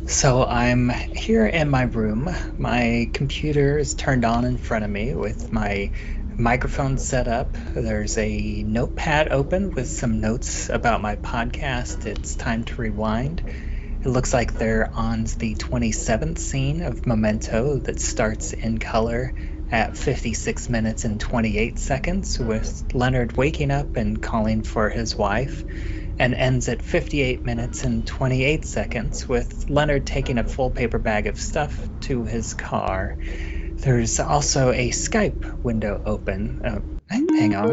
So I'm here in my room. My computer is turned on in front of me with my microphone set up. There's a notepad open with some notes about my podcast. It's time to rewind. It looks like they're on the 27th scene of Memento that starts in color at 56 minutes and 28 seconds with Leonard waking up and calling for his wife, and ends at 58 minutes and 28 seconds with Leonard taking a full paper bag of stuff to his car. There's also a Skype window open. Hang on.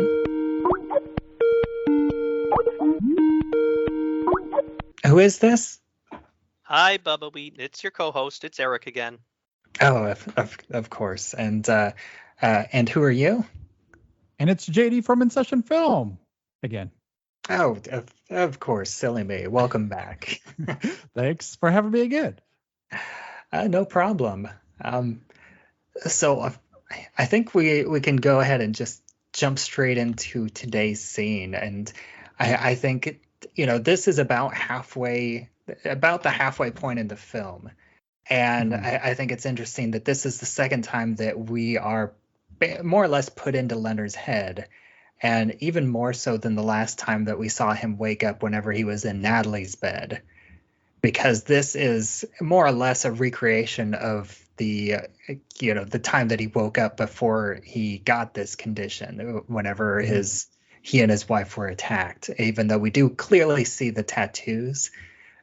Who is this? Hi, Bubbawheat. It's your co-host. It's Eric again. Oh, of course. And who are you? And it's JD from In Session Film again. Oh, of course, silly me. Welcome back. Thanks for having me again. No problem. So I think we can go ahead and just jump straight into today's scene, and I think this is about the halfway point in the film, and I think it's interesting that this is the second time that we are more or less put into Leonard's head. And even more so than the last time that we saw him wake up whenever he was in Natalie's bed, because this is more or less a recreation of the time that he woke up before he got this condition, whenever he and his wife were attacked, even though we do clearly see the tattoos.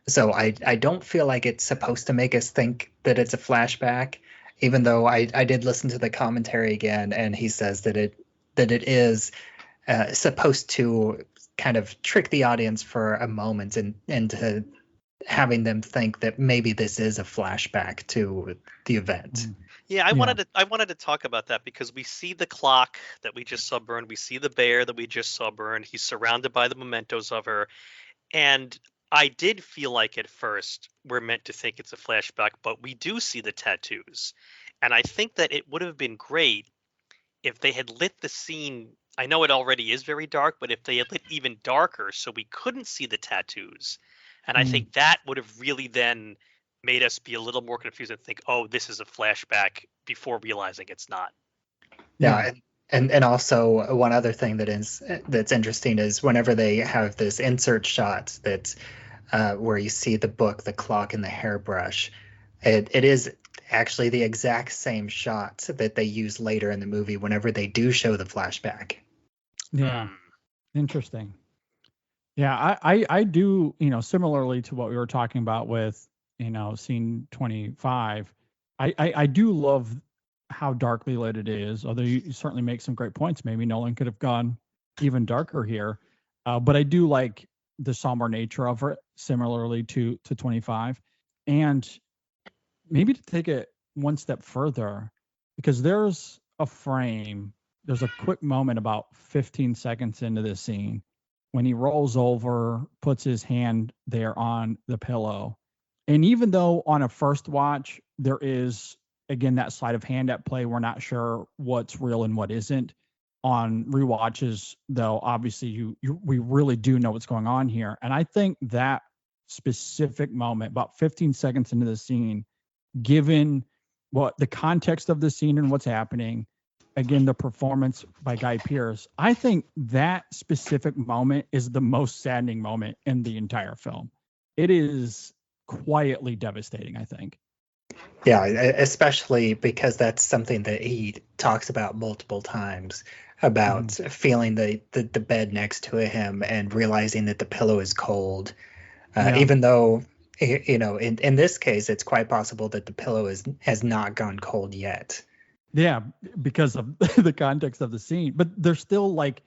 So I don't feel like it's supposed to make us think that it's a flashback, even though I did listen to the commentary again, and he says that it is supposed to kind of trick the audience for a moment into having them think that maybe this is a flashback to the event. Yeah, I wanted to talk about that because we see the clock that we just saw burned. We see the bear that we just saw burned. He's surrounded by the mementos of her. And I did feel like at first we're meant to think it's a flashback, but we do see the tattoos. And I think that it would have been great if they had lit the scene. I know it already is very dark, but if they had lit even darker so we couldn't see the tattoos, and I think that would have really then made us be a little more confused and think, oh, this is a flashback, before realizing it's not. Yeah, and also one other thing that's interesting is whenever they have this insert shot that where you see the book, the clock, and the hairbrush, it is actually the exact same shot that they use later in the movie whenever they do show the flashback. Yeah. Interesting. Yeah, I do, similarly to what we were talking about with, scene 25, I do love how darkly lit it is, although you certainly make some great points. Maybe Nolan could have gone even darker here. But I do like the somber nature of it, similarly to 25. And maybe to take it one step further, because there's a quick moment about 15 seconds into this scene when he rolls over, puts his hand there on the pillow. And even though on a first watch, there is, again, that sleight of hand at play, we're not sure what's real and what isn't. On rewatches, though, obviously we really do know what's going on here. And I think that specific moment, about 15 seconds into the scene, given what the context of the scene and what's happening, again, the performance by Guy Pearce, I think that specific moment is the most saddening moment in the entire film. It is quietly devastating, I think. Yeah, especially because that's something that he talks about multiple times, about feeling the bed next to him and realizing that the pillow is cold, even though, in this case, it's quite possible that the pillow has not gone cold yet. Yeah, because of the context of the scene. But there's still, like,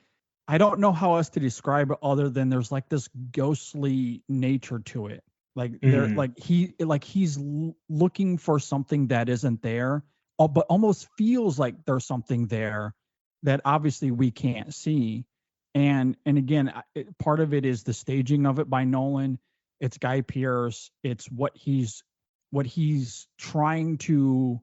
I don't know how else to describe it other than there's like this ghostly nature to it. Like he's looking for something that isn't there, but almost feels like there's something there that obviously we can't see. And again, part of it is the staging of it by Nolan. It's Guy Pearce. It's what he's trying to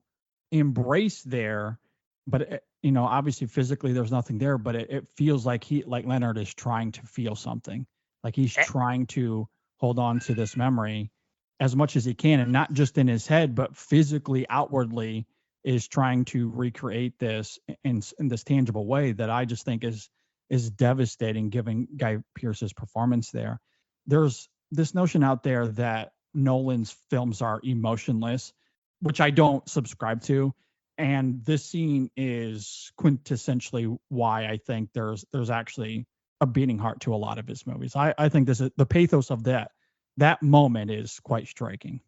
embrace there, but obviously physically there's nothing there, but it feels like Leonard is trying to feel something, like he's trying to hold on to this memory. as much as he can, and not just in his head, but physically, outwardly, is trying to recreate this in this tangible way that I just think is devastating, given Guy Pearce's performance there. There's this notion out there that Nolan's films are emotionless, which I don't subscribe to. And this scene is quintessentially why I think there's actually a beating heart to a lot of his movies. I think this is the pathos of that moment is quite striking.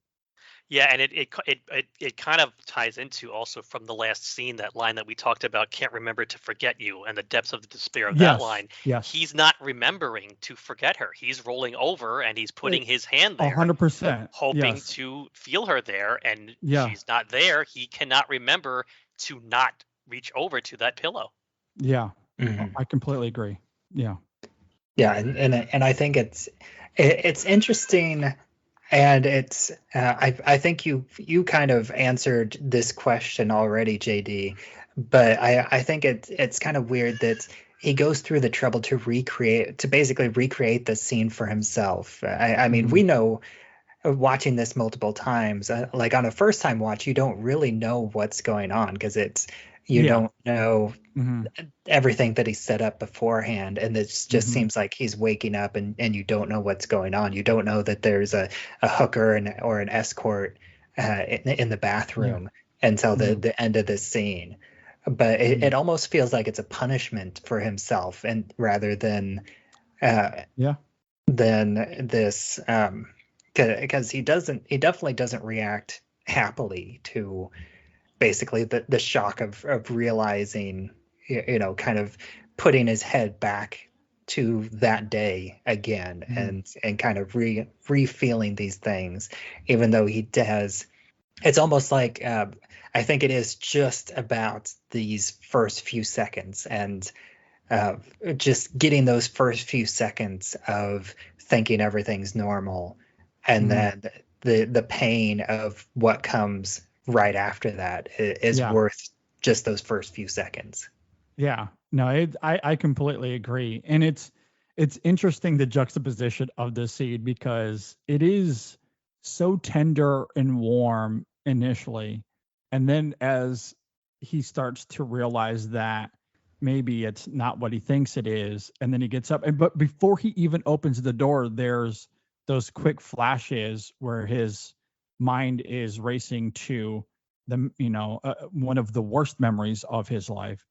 Yeah, and it kind of ties into also from the last scene, that line that we talked about, can't remember to forget you, and the depths of the despair of that line. Yes. He's not remembering to forget her. He's rolling over and he's putting his hand there, 100%, hoping to feel her there, and she's not there. He cannot remember to not reach over to that pillow. Yeah, I completely agree. Yeah, and I think it's interesting. And it's I think you kind of answered this question already, JD, but I think it's kind of weird that he goes through the trouble to basically recreate the scene for himself. I mean, we know, watching this multiple times, like on a first time watch, you don't really know what's going on because you don't know everything that he set up beforehand, and it just seems like he's waking up and you don't know what's going on. You don't know that there's a hooker or an escort in the bathroom until the end of this scene. But it almost feels like it's a punishment for himself, and rather than this, because he definitely doesn't react happily to basically the shock of realizing, kind of putting his head back to that day again, and kind of re-feeling these things, even though he does. It's almost like I think it is just about these first few seconds, and just getting those first few seconds of thinking everything's normal, and then the pain of what comes right after that is worth just those first few seconds. Yeah, no, I completely agree. And it's interesting, the juxtaposition of this scene, because it is so tender and warm initially. And then as he starts to realize that maybe it's not what he thinks it is, and then he gets up, but before he even opens the door, there's those quick flashes where his mind is racing to the one of the worst memories of his life.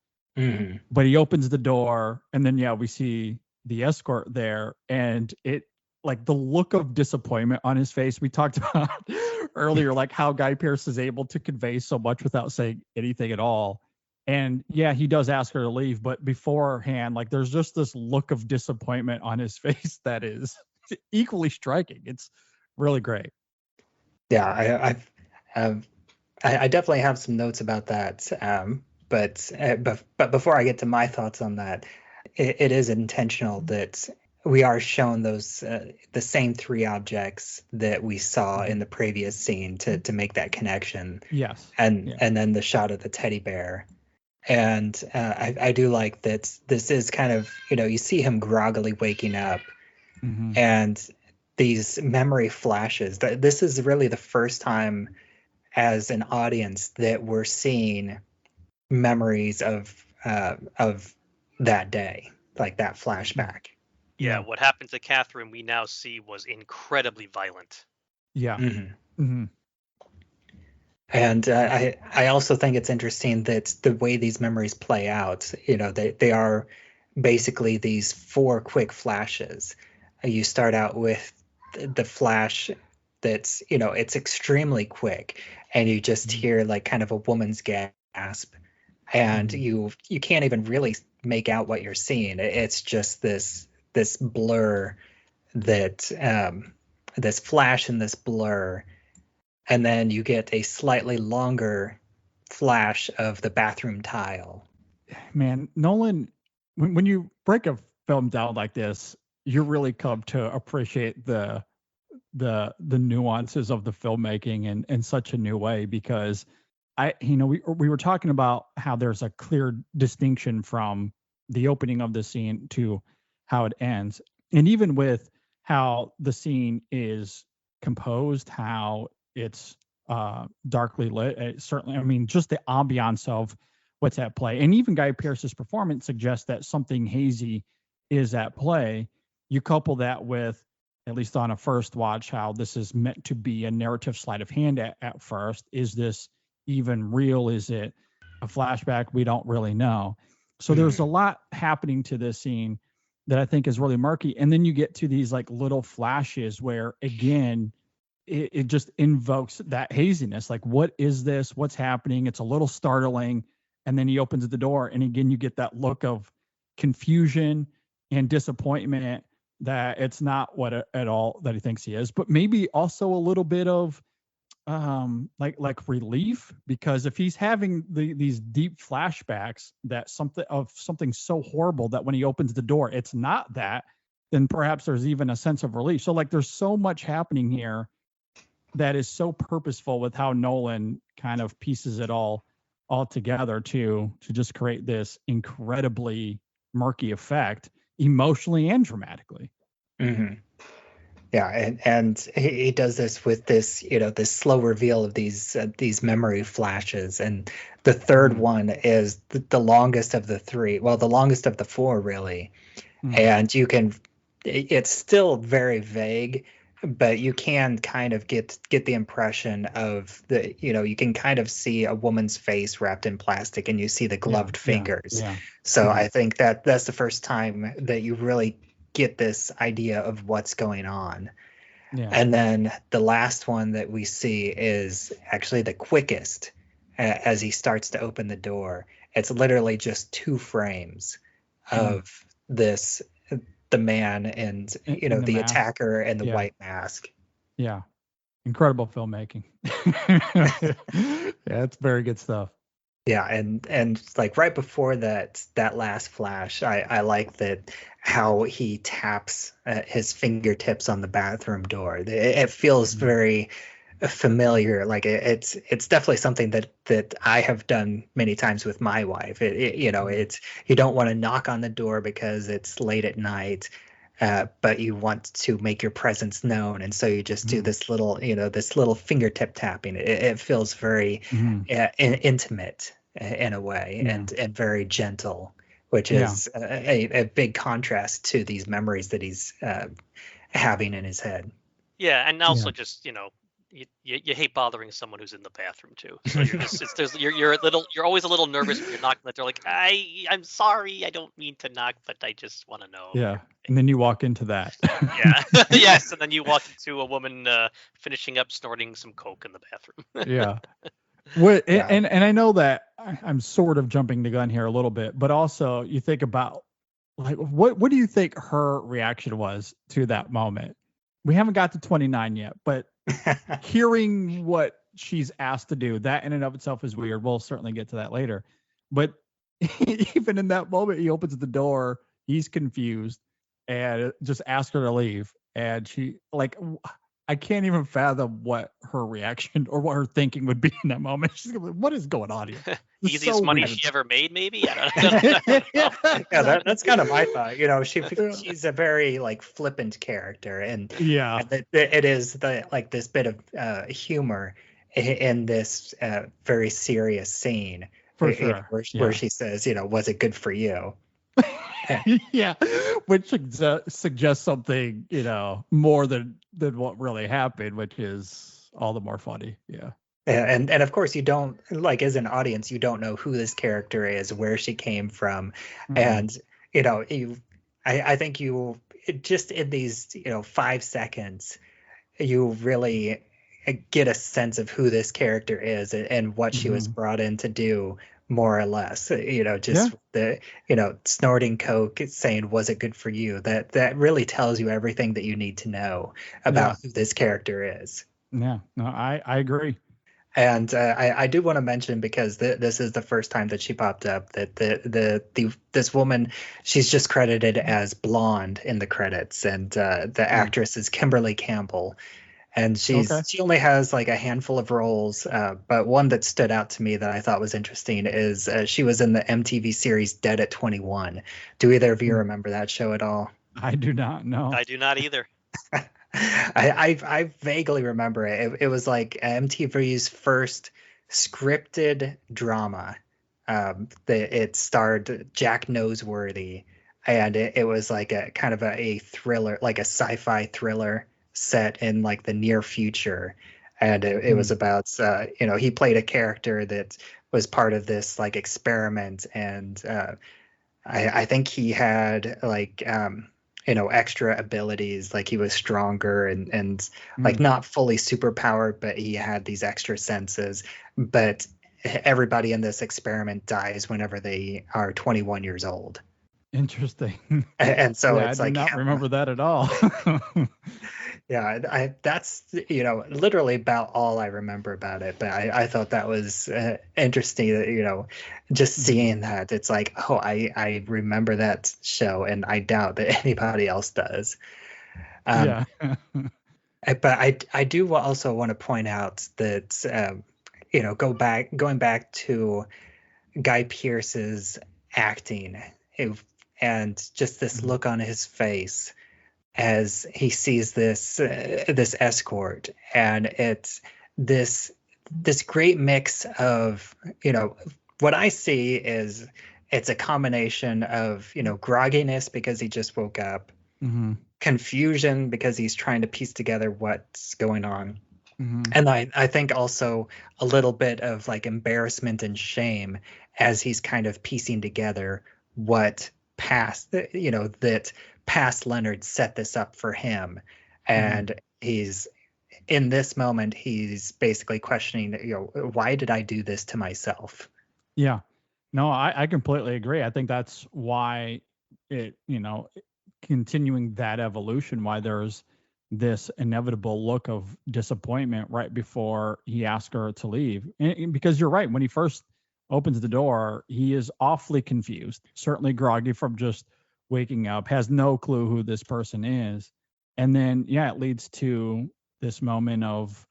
But he opens the door, and then we see the escort there, and it, like, the look of disappointment on his face. We talked about earlier, like how Guy Pearce is able to convey so much without saying anything at all. And he does ask her to leave, but beforehand, like, there's just this look of disappointment on his face that is equally striking. It's really great. Yeah, I definitely have some notes about that. But before I get to my thoughts on that, it is intentional that we are shown those the same three objects that we saw in the previous scene to make that connection. Yes. And then the shot of the teddy bear. And I do like that this is kind of, you see him groggily waking up, and these memory flashes. This is really the first time as an audience that we're seeing memories of that day, like that flashback. Yeah, what happened to Catherine, we now see, was incredibly violent. Yeah. And I also think it's interesting that the way these memories play out, they are basically these four quick flashes. You start out with the flash that's, it's extremely quick, and you just hear like kind of a woman's gasp, and you can't even really make out what you're seeing. It's just this blur, that this flash and this blur, and then you get a slightly longer flash of the bathroom tile. Man, Nolan, when you break a film down like this, you really come to appreciate the nuances of the filmmaking in such a new way, because we were talking about how there's a clear distinction from the opening of the scene to how it ends. And even with how the scene is composed, how it's darkly lit. Certainly, I mean, just the ambiance of what's at play. And even Guy Pearce's performance suggests that something hazy is at play. You couple that with, at least on a first watch, how this is meant to be a narrative sleight of hand at first. Is this even real? Is it a flashback? We don't really know. So there's a lot happening to this scene that I think is really murky. And then you get to these like little flashes where, again, it just invokes that haziness. Like, what is this? What's happening? It's a little startling. And then he opens the door. And again, you get that look of confusion and disappointment that it's not what at all that he thinks he is, but maybe also a little bit of like relief, because if he's having these deep flashbacks that something so horrible that when he opens the door it's not that, then perhaps there's even a sense of relief. So like there's so much happening here that is so purposeful with how Nolan kind of pieces it all together to just create this incredibly murky effect, emotionally and dramatically. Mm-hmm. Yeah, and he does this with this, this slow reveal of these memory flashes, and the third one is the longest of the three. Well, the longest of the four, really. And it's still very vague, but you can kind of get the impression of you can kind of see a woman's face wrapped in plastic, and you see the gloved fingers. Yeah. So I think that's the first time that you really get this idea of what's going on. Yeah. And then the last one that we see is actually the quickest as he starts to open the door. It's literally just 2 frames of the man and the attacker and the white mask. Yeah. Incredible filmmaking. Yeah, it's very good stuff. Yeah, and like right before that last flash, I like that how he taps his fingertips on the bathroom door. It feels very familiar. Like it's definitely something that I have done many times with my wife. It's you don't want to knock on the door because it's late at night, but you want to make your presence known, and so you just do this little fingertip tapping. It feels very intimate in a way, and very gentle, which is a big contrast to these memories that he's having in his head. Yeah, and also just you hate bothering someone who's in the bathroom too. So you're always a little nervous when you're knocking the door. Like I'm sorry, I don't mean to knock, but I just want to know. Yeah, and then you walk into that. Yeah, yes, and then you walk into a woman finishing up snorting some coke in the bathroom. Yeah. And I know that I'm sort of jumping the gun here a little bit, but also you think about like what do you think her reaction was to that moment? We haven't got to 29 yet, but hearing what she's asked to do, that in and of itself is weird. We'll certainly get to that later. But even in that moment, he opens the door, he's confused, and just asks her to leave. And she, like, I can't even fathom what her reaction or what her thinking would be in that moment. She's like, what is going on here? Easiest money she ever made, maybe? I don't know. Yeah, that's kind of my thought. She's a very like flippant character, and it is this bit of humor in this very serious scene. For sure. Where she says, was it good for you? Yeah, which suggests something, more than what really happened, which is all the more funny. Yeah. And of course you don't, like, as an audience, you don't know who this character is, where she came from. And, I think you just in these, 5 seconds, you really get a sense of who this character is and what she was brought in to do, more or less. The snorting coke, saying, was it good for you? That really tells you everything that you need to know about who this character is. Yeah, no, I agree. And I do want to mention, because this is the first time that she popped up, that this woman, she's just credited as blonde in the credits, and the actress is Kimberly Campbell. And she only has like a handful of roles, but one that stood out to me that I thought was interesting is she was in the MTV series Dead at 21. Do either of you remember that show at all? I do not know. I do not either. I vaguely remember it. It was like MTV's first scripted drama. It starred Jack Noseworthy, and it was like a kind of a thriller, like a sci-fi thriller set in like the near future. And it was about he played a character that was part of this like experiment, and I think he had like extra abilities, like he was stronger and like not fully superpowered, but he had these extra senses. But everybody in this experiment dies whenever they are 21 years old. Interesting. And so Yeah, it's I do like not remember that at all. yeah, that's literally about all I remember about it. But I thought that was interesting that just seeing that. It's like, oh, I remember that show, and I doubt that anybody else does. Yeah. But I do also want to point out that going back to Guy Pearce's acting, and just this look on his face as he sees this escort, and it's this great mix of what I see is it's a combination of grogginess because he just woke up, confusion because he's trying to piece together what's going on, and I think also a little bit of like embarrassment and shame as he's kind of piecing together what that past Leonard set this up for him. And he's in this moment, he's basically questioning, why did I do this to myself? Yeah. No, I completely agree. I think that's why it, continuing that evolution, why there's this inevitable look of disappointment right before he asks her to leave. And because you're right, when he first opens the door, he is awfully confused, certainly groggy from just waking up, has no clue who this person is. And then, yeah, it leads to this moment of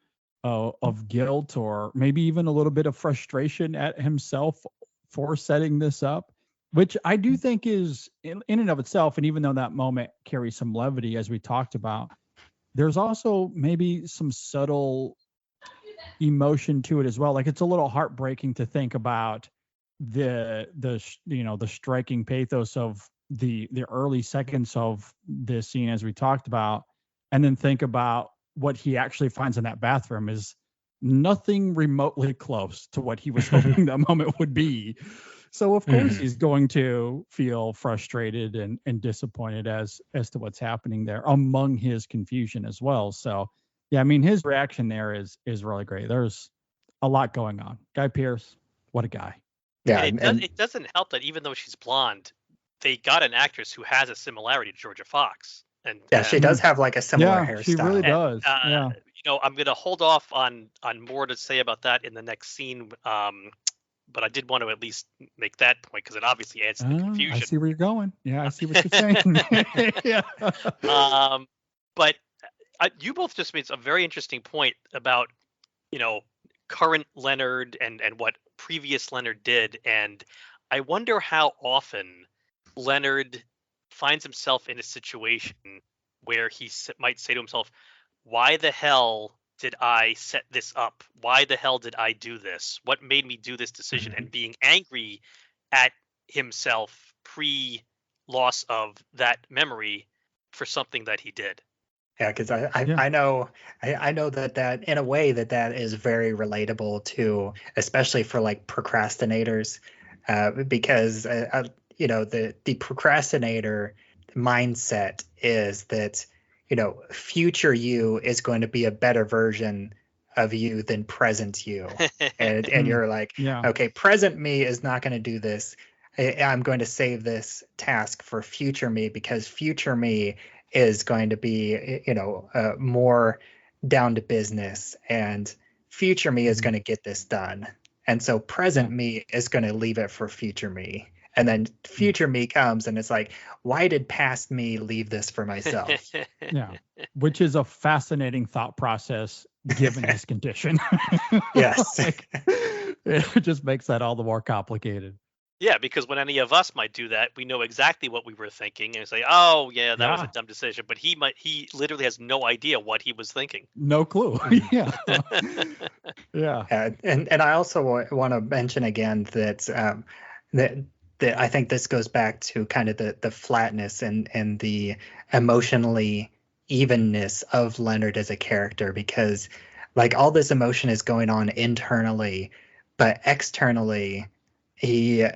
guilt, or maybe even a little bit of frustration at himself for setting this up, which I do think is in and of itself. And even though that moment carries some levity, as we talked about, there's also maybe some subtle emotion to it as well. Like, it's a little heartbreaking to think about the striking pathos of the early seconds of this scene, as we talked about, and then think about what he actually finds in that bathroom is nothing remotely close to what he was hoping that moment would be. So of course he's going to feel frustrated and disappointed as to what's happening there, among his confusion as well. So yeah, I mean, his reaction there is really great. There's a lot going on. Guy Pearce, what a guy. Yeah, and it doesn't help that even though she's blonde, they got an actress who has a similarity to Georgia Fox. And yeah, she does have like a similar hairstyle. She really does. And, I'm going to hold off on more to say about that in the next scene. But I did want to at least make that point because it obviously adds to the confusion. I see where you're going. Yeah, I see what you're saying. Yeah. But you both just made a very interesting point about, current Leonard and what previous Leonard did. And I wonder how often Leonard finds himself in a situation where he might say to himself, why the hell did I set this up? Why the hell did I do this? What made me do this decision? And being angry at himself pre-loss of that memory for something that he did. Yeah, because I know that in a way that is very relatable to, especially for like procrastinators, because the procrastinator mindset is that future you is going to be a better version of you than present you, and you're like, okay, present me is not going to do this. I'm going to save this task for future me because future me is going to be more down to business, and future me is going to get this done, and so present me is going to leave it for future me. And then future me comes and it's like, why did past me leave this for myself? Yeah, which is a fascinating thought process given his condition. Yes. It just makes that all the more complicated. Yeah, because when any of us might do that, we know exactly what we were thinking and say, "Oh, yeah, that was a Yeah. dumb decision." But he literally has no idea what he was thinking. No clue. Yeah. Yeah. And I also want to mention again that that that I think this goes back to kind of the flatness and the emotionally evenness of Leonard as a character, because like all this emotion is going on internally, but externally he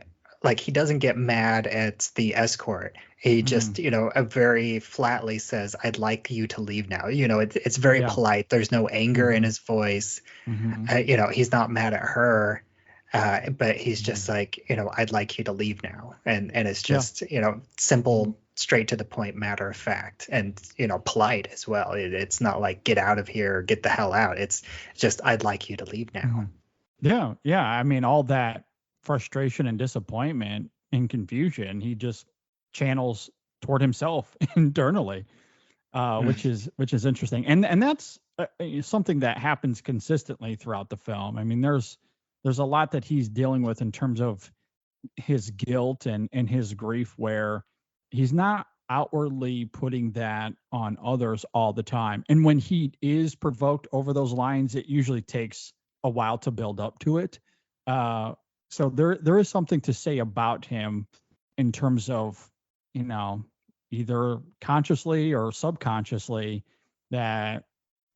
he doesn't get mad at the escort. He just, very flatly says, "I'd like you to leave now." It's very Yeah. polite. There's no anger in his voice. He's not mad at her, but he's just like, "I'd like you to leave now." And it's just, simple, straight to the point, matter of fact, and, polite as well. It's not like get out of here or get the hell out. It's just, "I'd like you to leave now." Yeah. Yeah. I mean, all that frustration and disappointment and confusion, he just channels toward himself internally, which is interesting. And that's something that happens consistently throughout the film. I mean, there's a lot that he's dealing with in terms of his guilt and his grief, where he's not outwardly putting that on others all the time. And when he is provoked over those lines, it usually takes a while to build up to it. So there is something to say about him in terms of, either consciously or subconsciously, that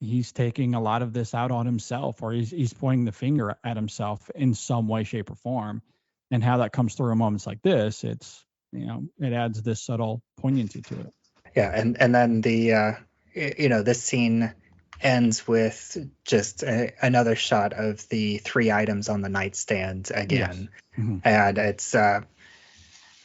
he's taking a lot of this out on himself, or he's pointing the finger at himself in some way, shape, or form. And how that comes through in moments like this, it's, it adds this subtle poignancy to it. Yeah, and then this scene ends with just another shot of the 3 items on the nightstand again. Yes. And it's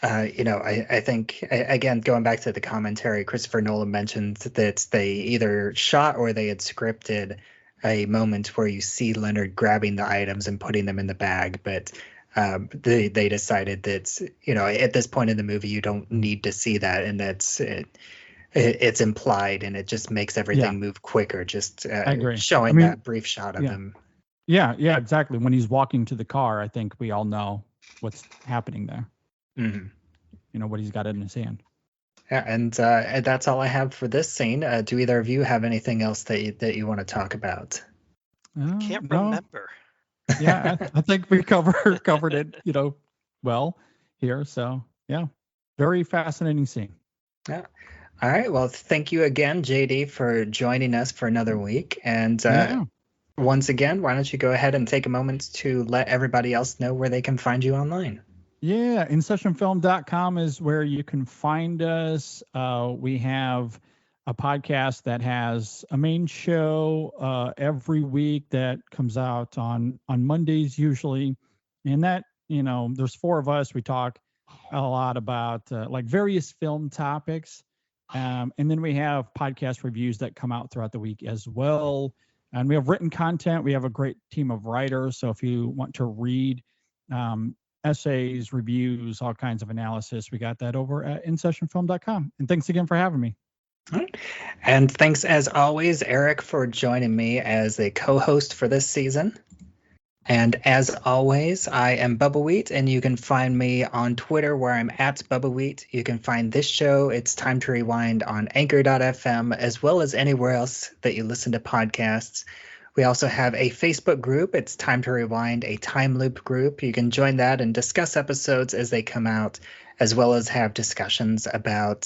I think, again, going back to the commentary, Christopher Nolan mentioned that they either shot or they had scripted a moment where you see Leonard grabbing the items and putting them in the bag, but they decided that, at this point in the movie, you don't need to see that, and it's implied, and it just makes everything move quicker, just showing that brief shot of him. Yeah, exactly. When he's walking to the car, I think we all know what's happening there. What he's got in his hand. Yeah, and that's all I have for this scene. Do either of you have anything else that you want to talk about? Can't remember. Yeah, I think we covered it, well here. So yeah, very fascinating scene. Yeah. All right. Well, thank you again, JD, for joining us for another week. And once again, why don't you go ahead and take a moment to let everybody else know where they can find you online? Yeah, InSessionFilm.com is where you can find us. We have a podcast that has a main show every week that comes out on Mondays usually. And that, there's 4 of us. We talk a lot about various film topics. And then we have podcast reviews that come out throughout the week as well. And we have written content. We have a great team of writers. So if you want to read essays, reviews, all kinds of analysis, we got that over at InSessionFilm.com. And thanks again for having me. All right. And thanks, as always, Eric, for joining me as a co-host for this season. And as always, I am Bubbawheat, and you can find me on Twitter where I'm at Bubbawheat. You can find this show, It's Time to Rewind, on Anchor.fm, as well as anywhere else that you listen to podcasts. We also have a Facebook group. It's Time to Rewind, a time loop group. You can join that and discuss episodes as they come out, as well as have discussions about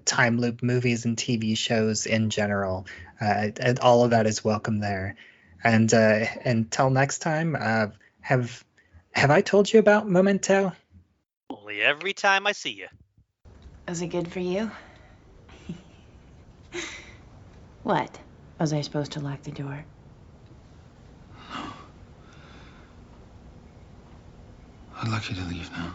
time loop movies and TV shows in general. And all of that is welcome there. And until next time, have I told you about Memento? Only every time I see you. Was it good for you? What? Was I supposed to lock the door? I'd like you to leave now.